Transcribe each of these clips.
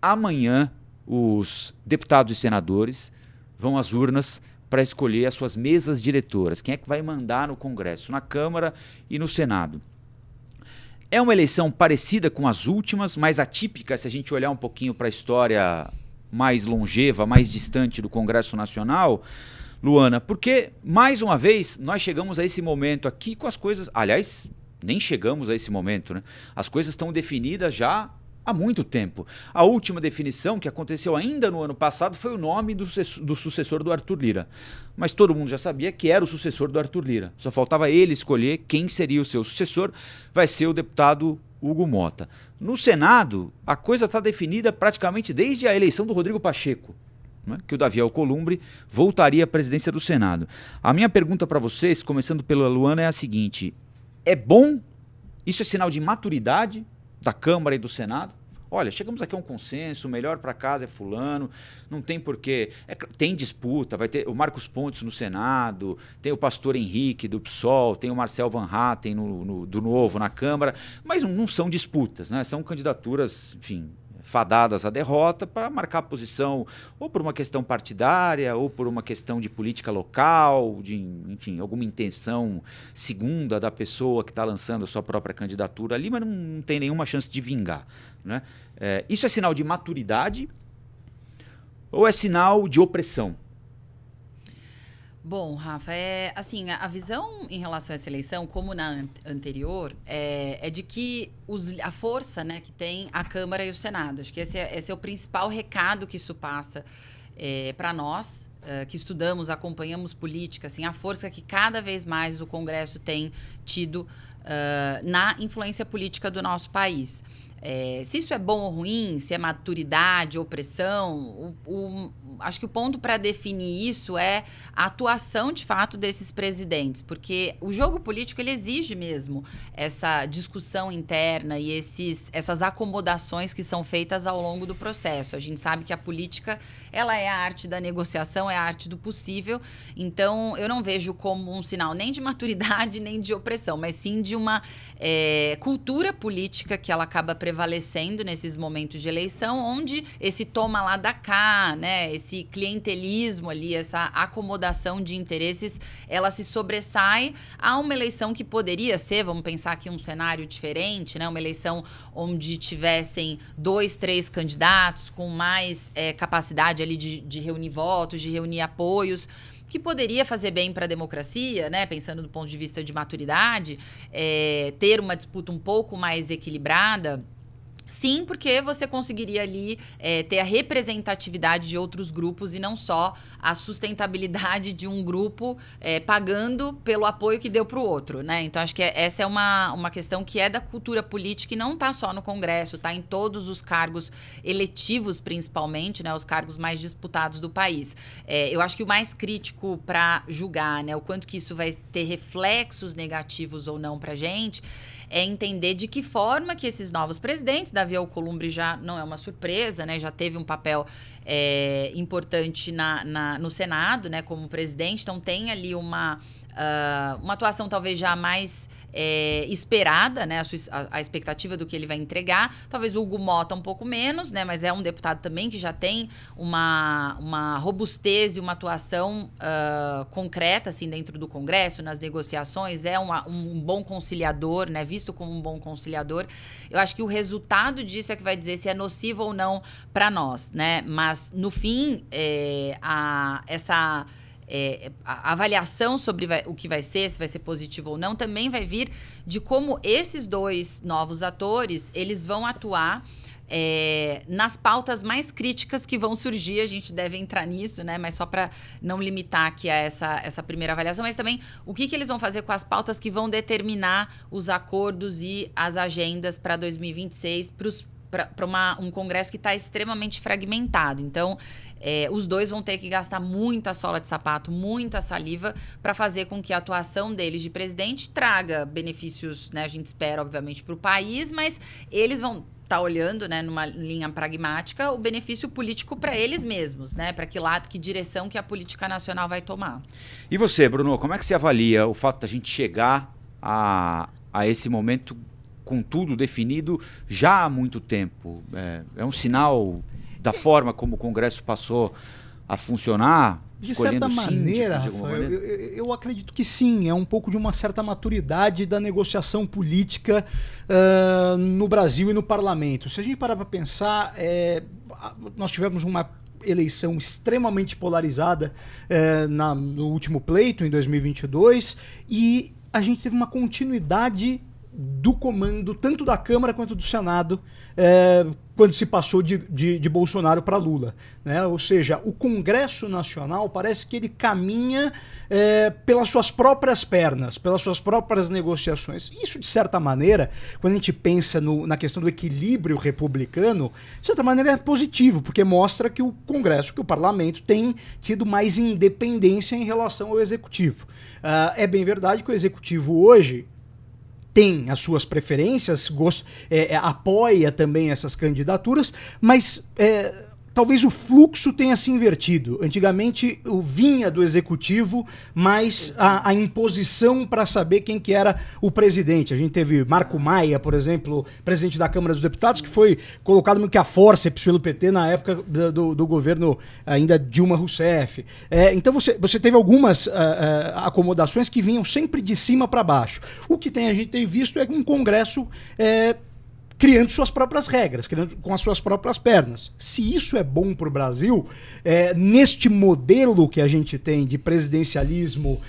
amanhã os deputados e senadores vão às urnas para escolher as suas mesas diretoras. Quem é que vai mandar no Congresso, na Câmara e no Senado? É uma eleição parecida com as últimas, mais atípica se a gente olhar um pouquinho para a história mais longeva, mais distante do Congresso Nacional, Luana, porque, mais uma vez, nós chegamos a esse momento aqui com as coisas... Aliás, nem chegamos a esse momento, né? As coisas estão definidas já há muito tempo. A última definição, que aconteceu ainda no ano passado, foi o nome do sucessor do Arthur Lira. Mas todo mundo já sabia que era o sucessor do Arthur Lira. Só faltava ele escolher quem seria o seu sucessor. Vai ser o deputado Hugo Motta. No Senado, a coisa está definida praticamente desde a eleição do Rodrigo Pacheco, né, que o Davi Alcolumbre voltaria à presidência do Senado. A minha pergunta para vocês, começando pela Luana, é a seguinte: é bom? Isso é sinal de maturidade da Câmara e do Senado? Olha, chegamos aqui a um consenso, o melhor para casa é fulano, não tem porquê. Tem disputa, vai ter o Marcos Pontes no Senado, tem o pastor Henrique do PSOL, tem o Marcel Van Hatten do Novo na Câmara, mas não são disputas, né? São candidaturas, enfim, fadadas à derrota para marcar posição ou por uma questão partidária ou por uma questão de política local, de, enfim, alguma intenção segunda da pessoa que está lançando a sua própria candidatura ali, mas não tem nenhuma chance de vingar, né? Isso é sinal de maturidade ou é sinal de opressão? Bom, Rafa, assim, a visão em relação a essa eleição, como na anterior, é de que a força, né, que tem a Câmara e o Senado. Acho que esse é o principal recado que isso passa para nós, que estudamos, acompanhamos política, assim, a força que cada vez mais o Congresso tem tido na influência política do nosso país. Se isso é bom ou ruim, se é maturidade, opressão, acho que o ponto para definir isso é a atuação, de fato, desses presidentes, porque o jogo político ele exige mesmo essa discussão interna e essas acomodações que são feitas ao longo do processo. A gente sabe que a política ela é a arte da negociação, é a arte do possível, então eu não vejo como um sinal nem de maturidade nem de opressão, mas sim de uma cultura política que ela acaba prevalecendo nesses momentos de eleição, onde esse toma lá da cá, né, esse clientelismo ali, essa acomodação de interesses, ela se sobressai a uma eleição que poderia ser, vamos pensar aqui um cenário diferente, né, uma eleição onde tivessem 2, 3 candidatos com mais capacidade ali de reunir votos, de reunir apoios, que poderia fazer bem para a democracia, né? Pensando do ponto de vista de maturidade, ter uma disputa um pouco mais equilibrada. Sim, porque você conseguiria ali ter a representatividade de outros grupos e não só a sustentabilidade de um grupo pagando pelo apoio que deu para o outro, né? Então, acho que essa é uma questão que é da cultura política e não está só no Congresso, está em todos os cargos eletivos, principalmente, né? Os cargos mais disputados do país. Eu acho que o mais crítico para julgar, né? O quanto que isso vai ter reflexos negativos ou não para a gente, é entender de que forma que esses novos presidentes, Davi Alcolumbre já não é uma surpresa, né? Já teve um papel importante no Senado, né? Como presidente, então tem ali uma atuação talvez já mais esperada, né? A expectativa do que ele vai entregar. Talvez o Hugo Motta um pouco menos, né? Mas é um deputado também que já tem uma robustez e uma atuação concreta, assim, dentro do Congresso, nas negociações. É um bom conciliador, né? Visto como um bom conciliador. Eu acho que o resultado disso é que vai dizer se é nocivo ou não para nós, né? Mas, no fim, a avaliação sobre o que vai ser, se vai ser positivo ou não, também vai vir de como esses dois novos atores, eles vão atuar nas pautas mais críticas que vão surgir. A gente deve entrar nisso, né? Mas só para não limitar aqui a essa primeira avaliação, mas também o que eles vão fazer com as pautas que vão determinar os acordos e as agendas para 2026 para um Congresso que está extremamente fragmentado. Então, os dois vão ter que gastar muita sola de sapato, muita saliva para fazer com que a atuação deles de presidente traga benefícios, né? A gente espera, obviamente, para o país, mas eles vão estar olhando, né, numa linha pragmática, o benefício político para eles mesmos, né? Para que direção que a política nacional vai tomar. E você, Bruno, como é que você avalia o fato da gente chegar a esse momento com tudo definido já há muito tempo. É um sinal da forma como o Congresso passou a funcionar, de certa maneira, Rafael, eu acredito que sim, é um pouco de uma certa maturidade da negociação política no Brasil e no parlamento. Se a gente parar para pensar, nós tivemos uma eleição extremamente polarizada no último pleito, em 2022, e a gente teve uma continuidade do comando, tanto da Câmara quanto do Senado, quando se passou de Bolsonaro para Lula, né? Ou seja, o Congresso Nacional parece que ele caminha pelas suas próprias pernas, pelas suas próprias negociações. Isso, de certa maneira, quando a gente pensa na questão do equilíbrio republicano, de certa maneira é positivo, porque mostra que o Congresso, que o Parlamento tem tido mais independência em relação ao Executivo. É bem verdade que o Executivo hoje tem as suas preferências, apoia também essas candidaturas, mas talvez o fluxo tenha se invertido. Antigamente vinha do executivo, mas a imposição para saber quem que era o presidente. A gente teve Marco Maia, por exemplo, presidente da Câmara dos Deputados, que foi colocado meio que a fórceps pelo PT na época do governo ainda Dilma Rousseff. Então você teve algumas acomodações que vinham sempre de cima para baixo. O que a gente tem visto é um Congresso criando suas próprias regras, criando com as suas próprias pernas. Se isso é bom para o Brasil, neste modelo que a gente tem de presidencialismo,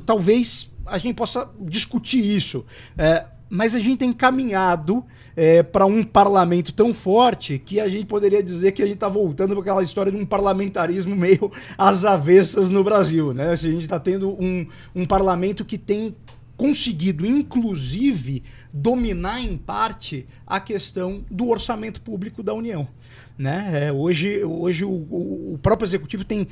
talvez a gente possa discutir isso. Mas a gente tem caminhado para um parlamento tão forte que a gente poderia dizer que a gente está voltando para aquela história de um parlamentarismo meio às avessas no Brasil, né? Assim, a gente está tendo um parlamento que tem conseguido, inclusive, dominar em parte a questão do orçamento público da União, né? Hoje o próprio Executivo tem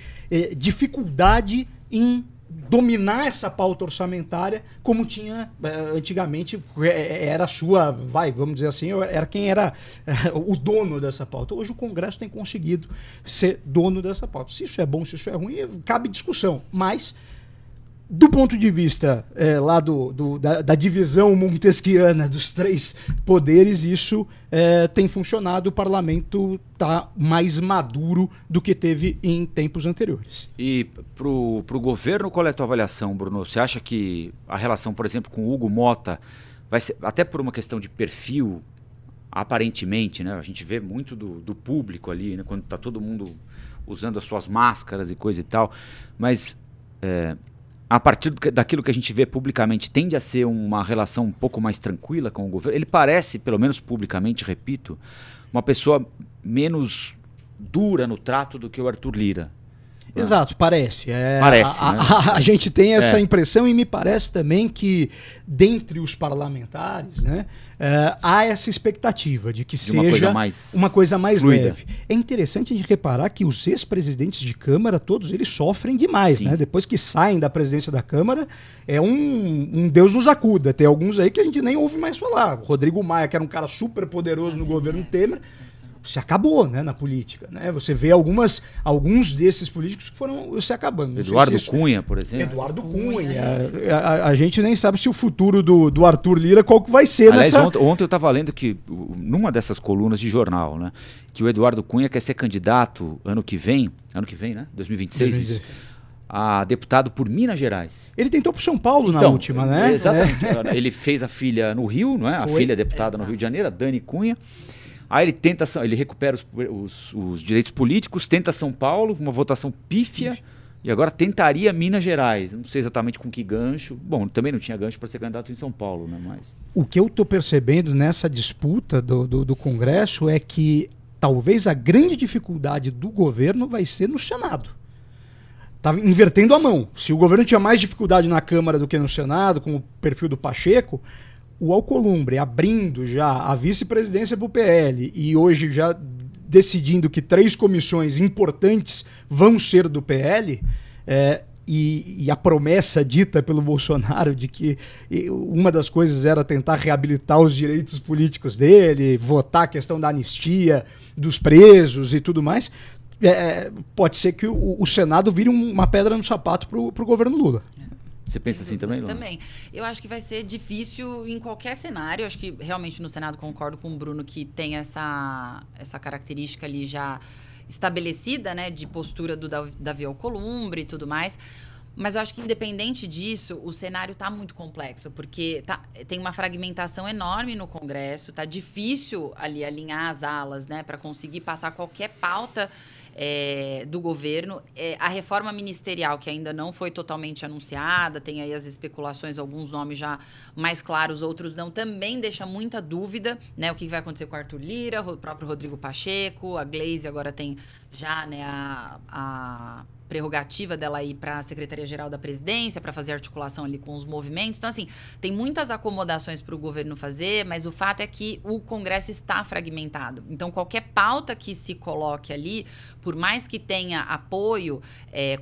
dificuldade em dominar essa pauta orçamentária como tinha antigamente, era sua, vamos dizer assim, era quem era o dono dessa pauta. Hoje o Congresso tem conseguido ser dono dessa pauta. Se isso é bom, se isso é ruim, cabe discussão, mas do ponto de vista lá da divisão montesquiana dos três poderes, isso tem funcionado. O parlamento está mais maduro do que teve em tempos anteriores. E para o governo, qual é a tua avaliação, Bruno? Você acha que a relação, por exemplo, com o Hugo Motta vai ser, até por uma questão de perfil, aparentemente, né? A gente vê muito do público ali, né? Quando está todo mundo usando as suas máscaras e coisa e tal, mas a partir daquilo que a gente vê publicamente, tende a ser uma relação um pouco mais tranquila com o governo. Ele parece, pelo menos publicamente, repito, uma pessoa menos dura no trato do que o Arthur Lira. Exato, parece. Parece, né? A gente tem essa impressão, e me parece também que, dentre os parlamentares, né, há essa expectativa de que seja uma coisa mais leve. É interessante a gente reparar que os ex-presidentes de Câmara, todos eles sofrem demais, né? Depois que saem da presidência da Câmara, é um Deus nos acuda. Tem alguns aí que a gente nem ouve mais falar. Rodrigo Maia, que era um cara super poderoso no governo Temer, se acabou, né, na política, né? Você vê alguns desses políticos que foram se acabando. Eduardo Cunha, por exemplo. Eduardo Cunha. A gente nem sabe se o futuro do Arthur Lira qual que vai ser. Aliás, ontem eu estava lendo que, numa dessas colunas de jornal, né, que o Eduardo Cunha quer ser candidato ano que vem, né? 2026. A deputado por Minas Gerais. Ele tentou por São Paulo na última, né? Exatamente. Ele fez a filha no Rio, não é? A filha deputada no Rio de Janeiro, a Dani Cunha. Aí ele recupera os direitos políticos, tenta São Paulo, uma votação pífia, e agora tentaria Minas Gerais. Não sei exatamente com que gancho. Bom, também não tinha gancho para ser candidato em São Paulo, né? Mas o que eu estou percebendo nessa disputa do Congresso é que talvez a grande dificuldade do governo vai ser no Senado. Está invertendo a mão. Se o governo tinha mais dificuldade na Câmara do que no Senado, com o perfil do Pacheco, o Alcolumbre abrindo já a vice-presidência para o PL e hoje já decidindo que 3 comissões importantes vão ser do PL, e a promessa dita pelo Bolsonaro de que uma das coisas era tentar reabilitar os direitos políticos dele, votar a questão da anistia dos presos e tudo mais, pode ser que o Senado vire uma pedra no sapato para o governo Lula. Você pensa assim também, Luana? Também. Eu acho que vai ser difícil em qualquer cenário. Eu acho que realmente no Senado concordo com o Bruno que tem essa característica ali já estabelecida, né, de postura do Davi Alcolumbre e tudo mais. Mas eu acho que, independente disso, o cenário está muito complexo, porque tem uma fragmentação enorme no Congresso, está difícil ali alinhar as alas, né, para conseguir passar qualquer pauta do governo. A reforma ministerial, que ainda não foi totalmente anunciada, tem aí as especulações, alguns nomes já mais claros, outros não, também deixa muita dúvida, né, o que vai acontecer com o Arthur Lira, o próprio Rodrigo Pacheco, a Gleisi agora tem já, né, a prerrogativa dela ir para a Secretaria-Geral da Presidência, para fazer articulação ali com os movimentos. Então, assim, tem muitas acomodações para o governo fazer, mas o fato é que o Congresso está fragmentado. Então, qualquer pauta que se coloque ali, por mais que tenha apoio,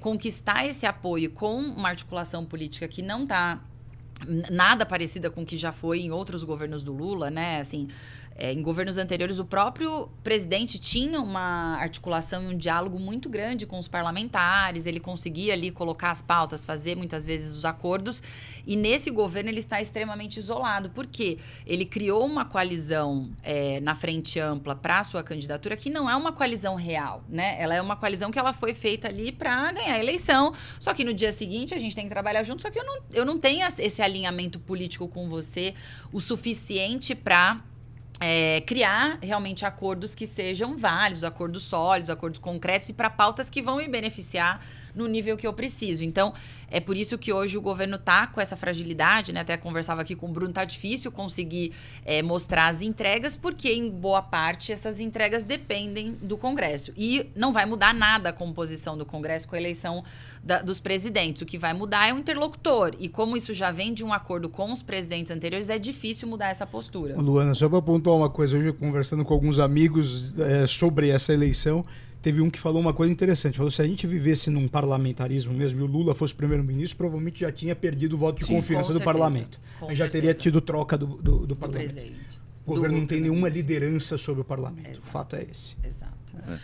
conquistar esse apoio com uma articulação política que não está nada parecida com o que já foi em outros governos do Lula, né? Assim, em governos anteriores, o próprio presidente tinha uma articulação e um diálogo muito grande com os parlamentares, ele conseguia ali colocar as pautas, fazer muitas vezes os acordos, e nesse governo ele está extremamente isolado. Por quê? Ele criou uma coalizão na frente ampla para a sua candidatura, que não é uma coalizão real, né? Ela é uma coalizão que ela foi feita ali para ganhar a eleição, só que no dia seguinte a gente tem que trabalhar junto, só que eu não tenho esse alinhamento político com você o suficiente para criar realmente acordos que sejam válidos, acordos sólidos, acordos concretos e para pautas que vão me beneficiar no nível que eu preciso. Então, é por isso que hoje o governo está com essa fragilidade, né? Até conversava aqui com o Bruno, tá difícil conseguir mostrar as entregas, porque em boa parte essas entregas dependem do Congresso. E não vai mudar nada a composição do Congresso com a eleição dos presidentes. O que vai mudar é o interlocutor. E como isso já vem de um acordo com os presidentes anteriores, é difícil mudar essa postura. Luana, só para pontuar uma coisa, hoje conversando com alguns amigos sobre essa eleição, teve um que falou uma coisa interessante. Falou, se a gente vivesse num parlamentarismo mesmo e o Lula fosse primeiro-ministro, provavelmente já tinha perdido o voto de confiança do parlamento. Já teria tido troca do parlamento. Presidente. O governo não tem nenhuma liderança sobre o parlamento. Exato. O fato é esse. Exato.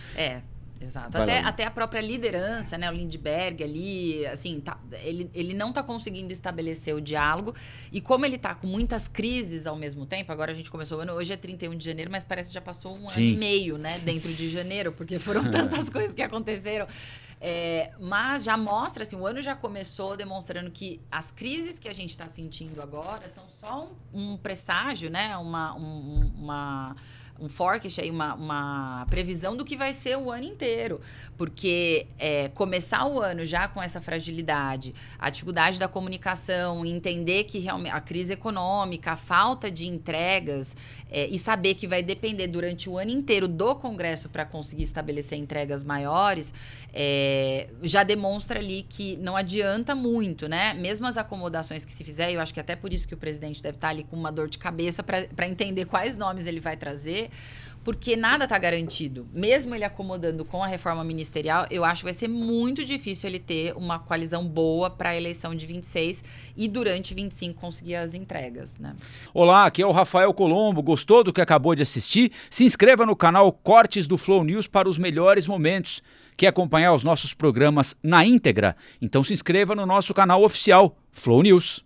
Exato. Até a própria liderança, né? O Lindbergh ali, assim, ele não está conseguindo estabelecer o diálogo. E como ele está com muitas crises ao mesmo tempo, agora a gente começou o ano, hoje é 31 de janeiro, mas parece que já passou um ano e meio, né? Dentro de janeiro, porque foram tantas coisas que aconteceram. Mas já mostra, assim, o ano já começou demonstrando que as crises que a gente está sentindo agora são só um presságio, né? Um forecast aí, uma previsão do que vai ser o ano inteiro. Porque começar o ano já com essa fragilidade, a dificuldade da comunicação, entender que realmente a crise econômica, a falta de entregas e saber que vai depender durante o ano inteiro do Congresso para conseguir estabelecer entregas maiores, já demonstra ali que não adianta muito, né? Mesmo as acomodações que se fizer, eu acho que até por isso que o presidente deve estar ali com uma dor de cabeça para entender quais nomes ele vai trazer, porque nada está garantido. Mesmo ele acomodando com a reforma ministerial, eu acho que vai ser muito difícil ele ter uma coalizão boa para a eleição de 26 e durante 25 conseguir as entregas, né? Olá, aqui é o Rafael Colombo. Gostou do que acabou de assistir? Se inscreva no canal Cortes do Flow News para os melhores momentos. Quer acompanhar os nossos programas na íntegra? Então se inscreva no nosso canal oficial Flow News.